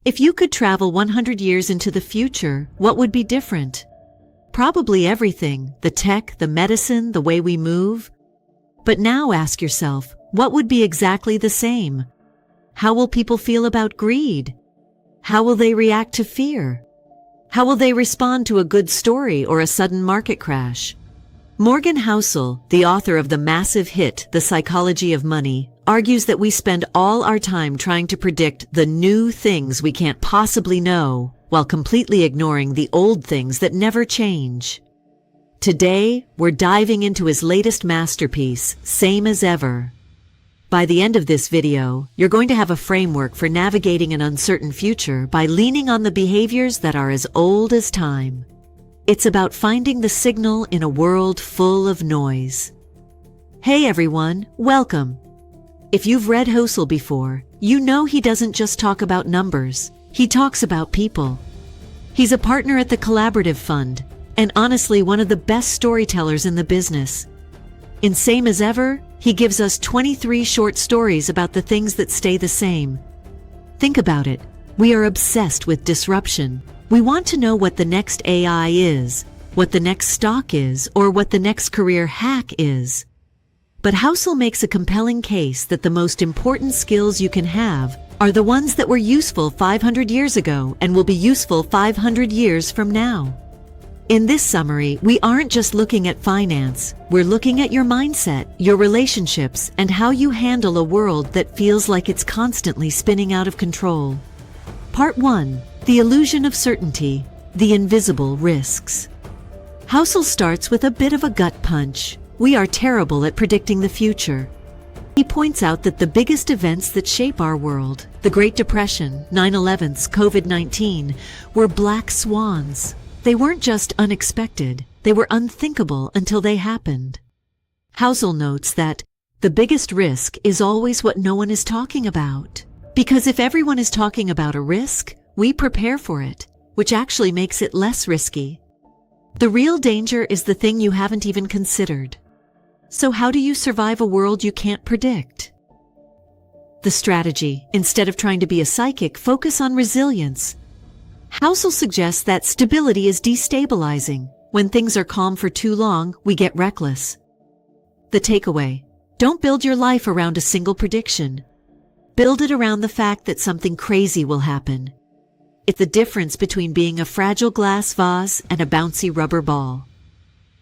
If you could travel 100 years into the future, what would be different? Probably everything, the tech, the medicine, the way we move. But now ask yourself, what would be exactly the same? How will people feel about greed? How will they react to fear? How will they respond to a good story or a sudden market crash? Morgan Housel, the author of the massive hit, The Psychology of Money, argues that we spend all our time trying to predict the new things we can't possibly know, while completely ignoring the old things that never change. Today, we're diving into his latest masterpiece, Same as Ever. By the end of this video, you're going to have a framework for navigating an uncertain future by leaning on the behaviors that are as old as time. It's about finding the signal in a world full of noise. Hey everyone, welcome. If you've read Housel before, you know he doesn't just talk about numbers. He talks about people. He's a partner at the Collaborative Fund, and honestly one of the best storytellers in the business. In Same as Ever, he gives us 23 short stories about the things that stay the same. Think about it. We are obsessed with disruption. We want to know what the next AI is, what the next stock is, or what the next career hack is. But Housel makes a compelling case that the most important skills you can have are the ones that were useful 500 years ago and will be useful 500 years from now. In this summary, we aren't just looking at finance, we're looking at your mindset, your relationships, and how you handle a world that feels like it's constantly spinning out of control. Part 1. The Illusion of Certainty, the Invisible Risks. Housel starts with a bit of a gut punch. We are terrible at predicting the future. He points out that the biggest events that shape our world, the Great Depression, 9/11s, COVID-19, were black swans. They weren't just unexpected, they were unthinkable until they happened. Housel notes that the biggest risk is always what no one is talking about. Because if everyone is talking about a risk, we prepare for it, which actually makes it less risky. The real danger is the thing you haven't even considered. So how do you survive a world you can't predict? The strategy, instead of trying to be a psychic, focus on resilience. Housel suggests that stability is destabilizing. When things are calm for too long, we get reckless. The takeaway: don't build your life around a single prediction. Build it around the fact that something crazy will happen. It's the difference between being a fragile glass vase and a bouncy rubber ball.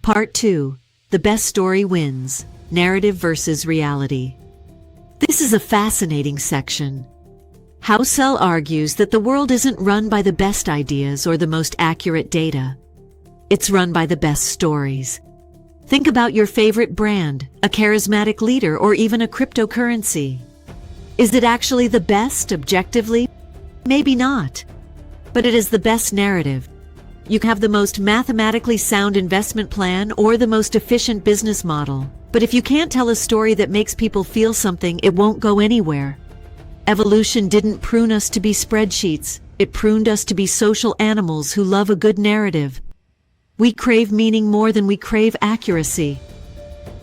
Part 2. The Best Story Wins, Narrative versus Reality. This is a fascinating section. Housel argues that the world isn't run by the best ideas or the most accurate data. It's run by the best stories. Think about your favorite brand, a charismatic leader, or even a cryptocurrency. Is it actually the best objectively? Maybe not. But it is the best narrative. You can have the most mathematically sound investment plan or the most efficient business model. But if you can't tell a story that makes people feel something, it won't go anywhere. Evolution didn't prune us to be spreadsheets. It pruned us to be social animals who love a good narrative. We crave meaning more than we crave accuracy.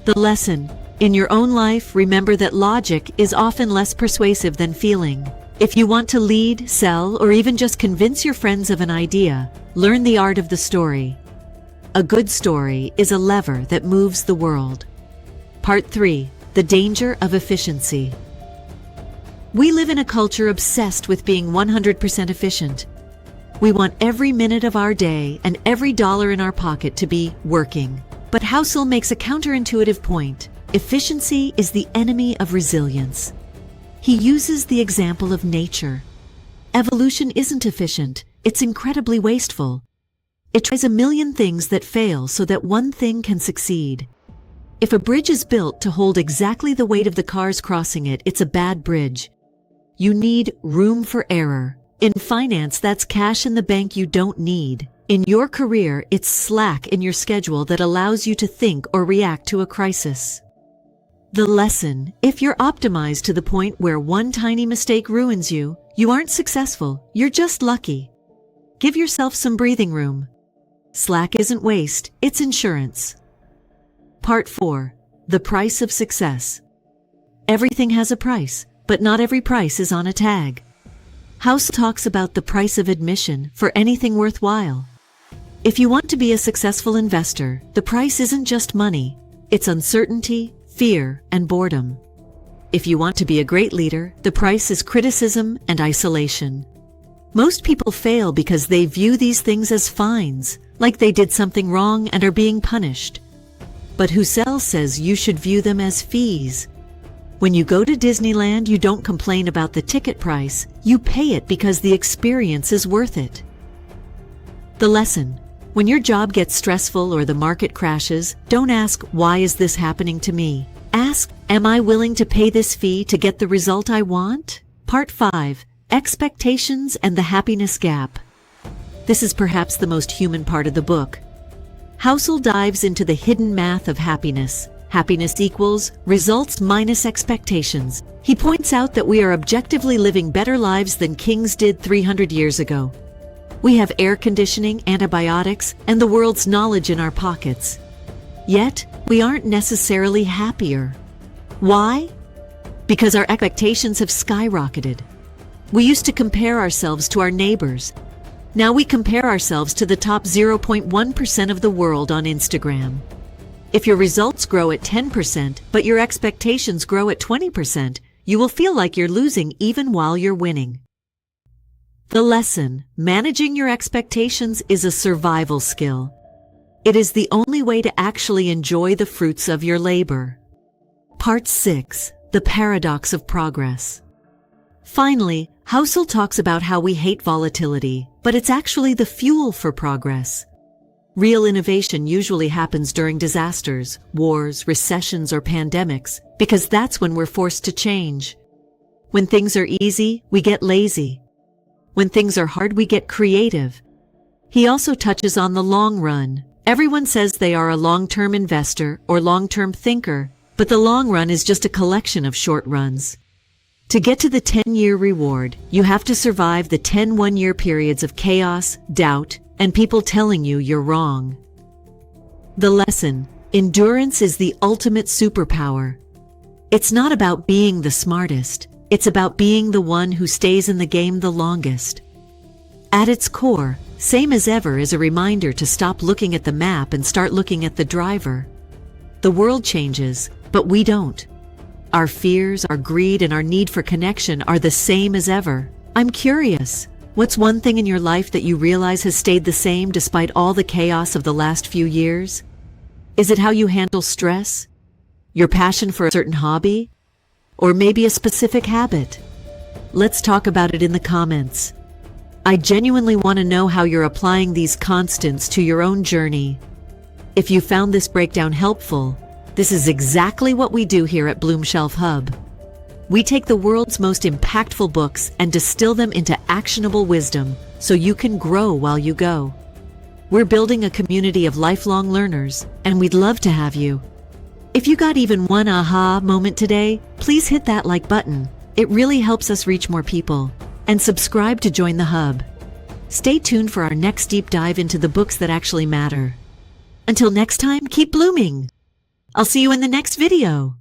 The lesson: in your own life, remember that logic is often less persuasive than feeling. If you want to lead, sell, or even just convince your friends of an idea, learn the art of the story. A good story is a lever that moves the world. Part 3. The Danger of Efficiency. We live in a culture obsessed with being 100% efficient. We want every minute of our day and every dollar in our pocket to be working. But Housel makes a counterintuitive point. Efficiency is the enemy of resilience. He uses the example of nature. Evolution isn't efficient, it's incredibly wasteful. It tries a million things that fail so that one thing can succeed. If a bridge is built to hold exactly the weight of the cars crossing it, it's a bad bridge. You need room for error. In finance, that's cash in the bank you don't need. In your career, it's slack in your schedule that allows you to think or react to a crisis. The lesson: if you're optimized to the point where one tiny mistake ruins you, you aren't successful, you're just lucky. Give yourself some breathing room. Slack isn't waste, it's insurance. Part 4. The Price of Success. Everything has a price, but not every price is on a tag. Housel talks about the price of admission for anything worthwhile. If you want to be a successful investor, the price isn't just money, it's uncertainty, fear, and boredom. If you want to be a great leader, the price is criticism and isolation. Most people fail because they view these things as fines, like they did something wrong and are being punished. But Housel says you should view them as fees. When you go to Disneyland, you don't complain about the ticket price, you pay it because the experience is worth it. The lesson: when your job gets stressful or the market crashes, don't ask, "Why is this happening to me?" Ask, "Am I willing to pay this fee to get the result I want?" Part 5. Expectations and the Happiness Gap. This is perhaps the most human part of the book. Housel dives into the hidden math of happiness. Happiness equals results minus expectations. He points out that we are objectively living better lives than kings did 300 years ago. We have air conditioning, antibiotics, and the world's knowledge in our pockets. Yet, we aren't necessarily happier. Why? Because our expectations have skyrocketed. We used to compare ourselves to our neighbors. Now we compare ourselves to the top 0.1% of the world on Instagram. If your results grow at 10%, but your expectations grow at 20%, you will feel like you're losing even while you're winning. The lesson: managing your expectations is a survival skill. It is the only way to actually enjoy the fruits of your labor. Part 6. The Paradox of Progress. Finally, Housel talks about how we hate volatility, but it's actually the fuel for progress. Real innovation usually happens during disasters, wars, recessions, or pandemics, because that's when we're forced to change. When things are easy, we get lazy. When things are hard, we get creative. He also touches on the long run. Everyone says they are a long-term investor or long-term thinker, but the long run is just a collection of short runs. To get to the 10-year reward, you have to survive the 10 one-year periods of chaos, doubt, and people telling you you're wrong. The lesson: endurance is the ultimate superpower. It's not about being the smartest, it's about being the one who stays in the game the longest. At its core, Same as Ever is a reminder to stop looking at the map and start looking at the driver. The world changes, but we don't. Our fears, our greed, and our need for connection are the same as ever. I'm curious, what's one thing in your life that you realize has stayed the same despite all the chaos of the last few years? Is it how you handle stress? Your passion for a certain hobby? Or maybe a specific habit? Let's talk about it in the comments. I genuinely want to know how you're applying these constants to your own journey. If you found this breakdown helpful, this is exactly what we do here at BloomShelf Hub. We take the world's most impactful books and distill them into actionable wisdom so you can grow while you go. We're building a community of lifelong learners, and we'd love to have you. If you got even one aha moment today, please hit that like button. It really helps us reach more people. And subscribe to join the Hub. Stay tuned for our next deep dive into the books that actually matter. Until next time, keep blooming. I'll see you in the next video.